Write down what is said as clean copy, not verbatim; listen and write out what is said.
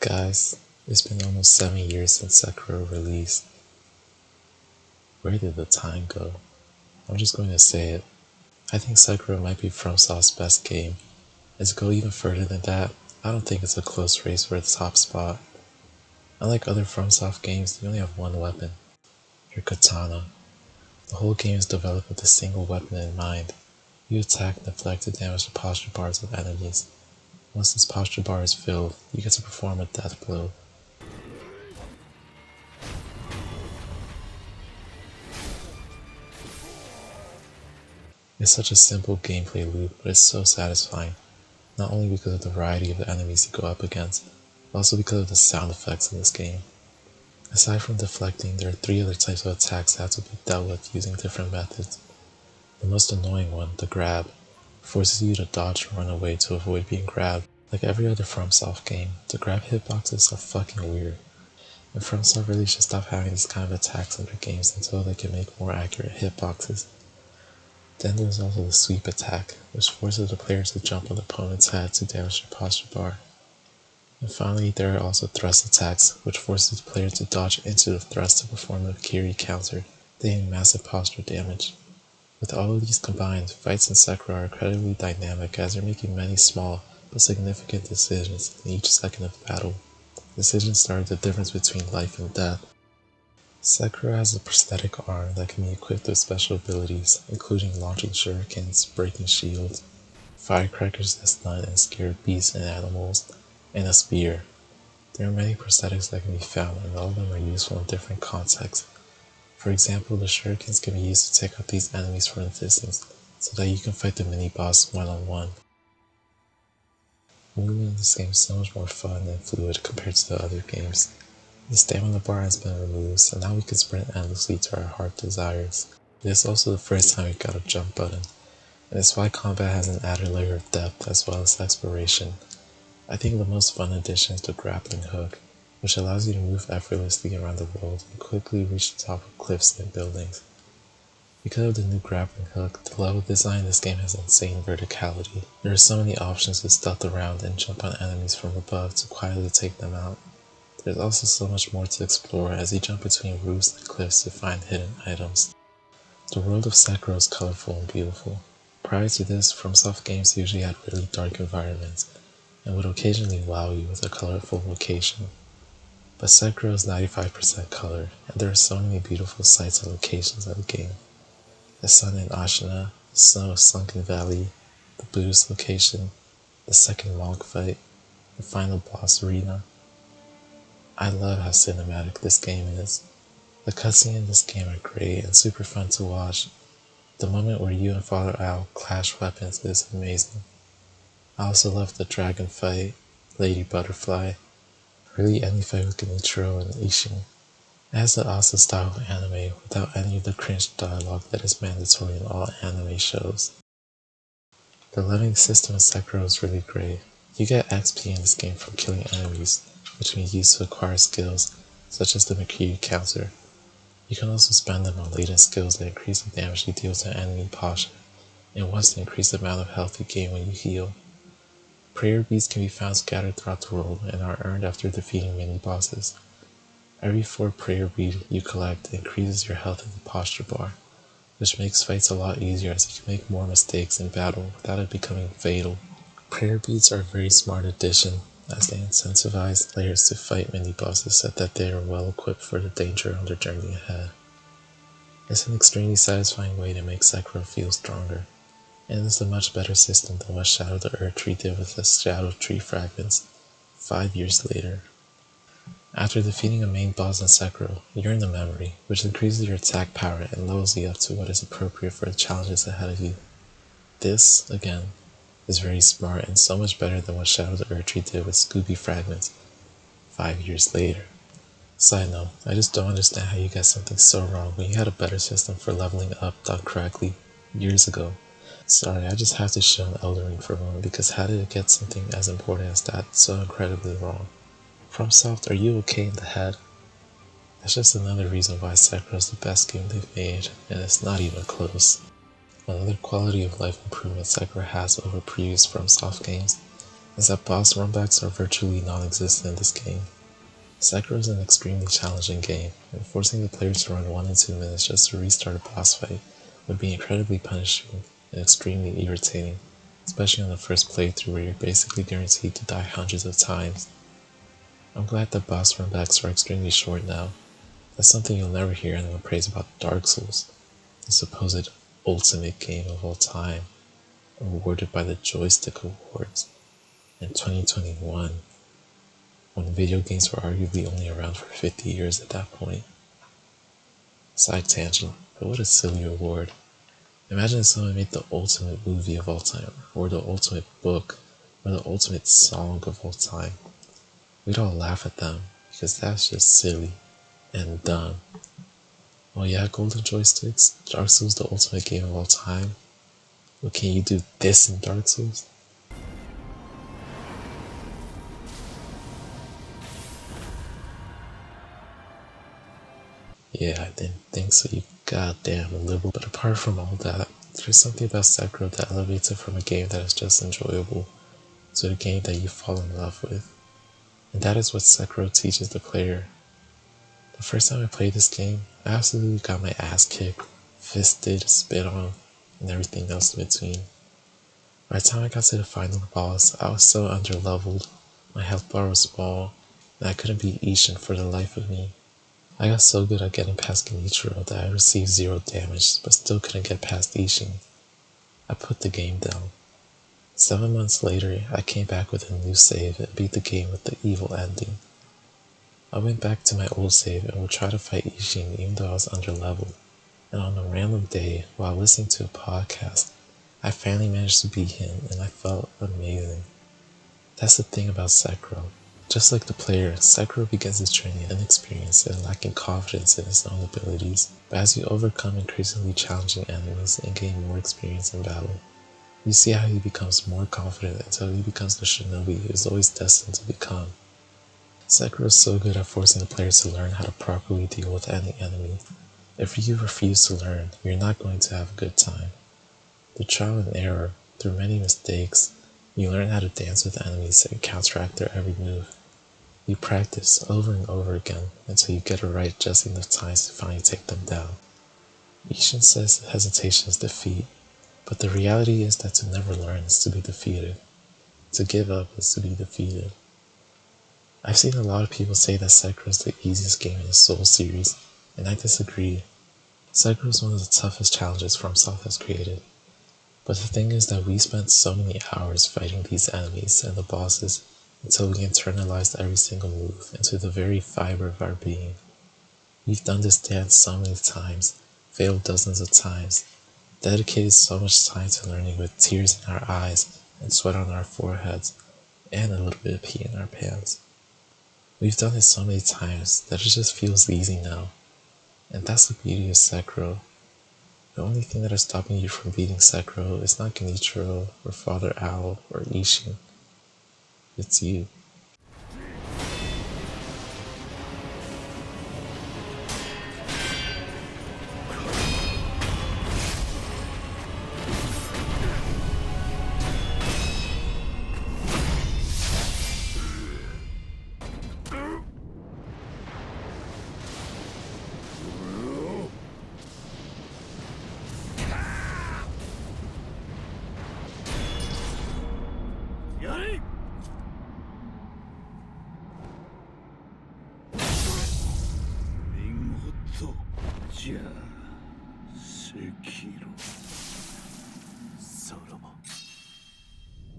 Guys, it's been almost 7 years since Sekiro released. Where did the time go? I'm just going to say it. I think Sekiro might be FromSoft's best game. And to go even further than that, I don't think it's a close race for the top spot. Unlike other FromSoft games, you only have one weapon, your katana. The whole game is developed with a single weapon in mind. You attack and deflect to damage the posture bars of enemies. Once this posture bar is filled, you get to perform a death blow. It's such a simple gameplay loop, but it's so satisfying, not only because of the variety of the enemies you go up against, but also because of the sound effects in this game. Aside from deflecting, there are 3 other types of attacks that have to be dealt with using different methods. The most annoying one, the grab, forces you to dodge and run away to avoid being grabbed. Like every other FromSoft game, the grab hitboxes are fucking weird, and FromSoft really should stop having these kind of attacks in their games until they can make more accurate hitboxes. Then there's also the sweep attack, which forces the player to jump on the opponent's head to damage their posture bar. And finally, there are also thrust attacks, which forces the player to dodge into the thrust to perform a mikiri counter, dealing massive posture damage. With all of these combined, fights in Sekiro are incredibly dynamic as they're making many small but significant decisions in each second of battle. Decisions that are the difference between life and death. Sekiro has a prosthetic arm that can be equipped with special abilities, including launching shurikens, breaking shields, firecrackers that stun and scare beasts and animals, and a spear. There are many prosthetics that can be found, and all of them are useful in different contexts. For example, the shurikens can be used to take out these enemies from a distance, so that you can fight the mini-boss one-on-one. Movement in this game is so much more fun and fluid compared to the other games. The stamina bar has been removed, so now we can sprint endlessly to our heart desires. It is also the first time we got a jump button, and it's why combat has an added layer of depth as well as exploration. I think the most fun addition is the grappling hook, which allows you to move effortlessly around the world and quickly reach the top of cliffs and buildings. Because of the new grappling hook, the level design in this game has insane verticality. There are so many options to stealth around and jump on enemies from above to quietly take them out. There's also so much more to explore as you jump between roofs and cliffs to find hidden items. The world of Sekiro is colorful and beautiful. Prior to this, FromSoft games usually had really dark environments, and would occasionally wow you with a colorful location. But Sekiro is 95% color, and there are so many beautiful sights and locations of the game. The sun in Ashina, the snow of Sunken Valley, the Buddhist location, the second monk fight, the final boss arena. I love how cinematic this game is. The cutscenes in this game are great and super fun to watch. The moment where you and Father Owl clash weapons is amazing. I also love the dragon fight, Lady Butterfly, really any fight with Genichiro and Ishin. It has the awesome style of anime without any of the cringe dialogue that is mandatory in all anime shows. The leveling system in Sekiro is really great. You get XP in this game from killing enemies, which can be used to acquire skills, such as the mikiri counter. You can also spend them on latent skills that increase the damage you deal to enemy posture, and once to increase the amount of health you gain when you heal. Prayer beads can be found scattered throughout the world and are earned after defeating mini-bosses. Every 4 prayer bead you collect increases your health in the posture bar, which makes fights a lot easier as you can make more mistakes in battle without it becoming fatal. Prayer beads are a very smart addition as they incentivize players to fight mini-bosses so that they are well equipped for the danger on their journey ahead. It's an extremely satisfying way to make Sekiro feel stronger, and it's a much better system than what Shadow the Erdtree did with the Shadow Tree fragments 5 years later. After defeating a main boss in Sekiro, you earn the memory, which increases your attack power and levels you up to what is appropriate for the challenges ahead of you. This, again, is very smart and so much better than what Shadow the Erdtree did with Scooby fragments 5 years later. Side note, I just don't understand how you got something so wrong when you had a better system for leveling up done correctly years ago. Sorry, I just have to show an Elden Ring for a moment because how did it get something as important as that so incredibly wrong? FromSoft, are you okay in the head? That's just another reason why Sekiro is the best game they've made, and it's not even close. Another quality of life improvement Sekiro has over previous FromSoft games is that boss runbacks are virtually non-existent in this game. Sekiro is an extremely challenging game, and forcing the player to run 1 and 2 minutes just to restart a boss fight would be incredibly punishing and extremely irritating, especially on the first playthrough where you're basically guaranteed to die hundreds of times. I'm glad that boss runbacks are extremely short now. That's something you'll never hear anyone praise about Dark Souls, the supposed ultimate game of all time, awarded by the Joystick Awards in 2021, when video games were arguably only around for 50 years at that point. Side tangent, but what a silly award. Imagine if someone made the ultimate movie of all time, or the ultimate book, or the ultimate song of all time. We'd all laugh at them, because that's just silly and dumb. Oh yeah, golden joysticks, Dark Souls the ultimate game of all time. Well, can you do this in Dark Souls? Yeah, I didn't think so, you goddamn liberal. But apart from all that, there's something about Sekiro that elevates it from a game that is just enjoyable to a game that you fall in love with. And that is what Sekiro teaches the player. The first time I played this game, I absolutely got my ass kicked, fisted, spit on, and everything else in between. By the time I got to the final boss, I was so underleveled, my health bar was small, and I couldn't beat Ishin for the life of me. I got so good at getting past Genichiro that I received 0 damage, but still couldn't get past Ishin. I put the game down. 7 months later, I came back with a new save and beat the game with the evil ending. I went back to my old save and would try to fight Ishin even though I was underleveled, and on a random day, while listening to a podcast, I finally managed to beat him and I felt amazing. That's the thing about Sekiro. Just like the player, Sekiro begins his journey inexperienced and lacking confidence in his own abilities, but as you overcome increasingly challenging enemies and gain more experience in battle, you see how he becomes more confident until he becomes the shinobi he is always destined to become. Sekiro is so good at forcing the player to learn how to properly deal with any enemy. If you refuse to learn, you're not going to have a good time. Through trial and error, through many mistakes, you learn how to dance with enemies and counteract their every move. You practice over and over again until you get it right just enough times to finally take them down. Ishin says hesitation is defeat, but the reality is that to never learn is to be defeated. To give up is to be defeated. I've seen a lot of people say that Sekiro is the easiest game in the Souls series, and I disagree. Sekiro is one of the toughest challenges FromSoft's has created. But the thing is that we spent so many hours fighting these enemies and the bosses until we internalized every single move into the very fiber of our being. We've done this dance so many times, failed dozens of times, dedicated so much time to learning with tears in our eyes and sweat on our foreheads, and a little bit of pee in our pants. We've done it so many times that it just feels easy now. And that's the beauty of Sekiro. The only thing that is stopping you from beating Sekiro is not Genichiro or Father Owl or Ishin. It's you. Sekiro.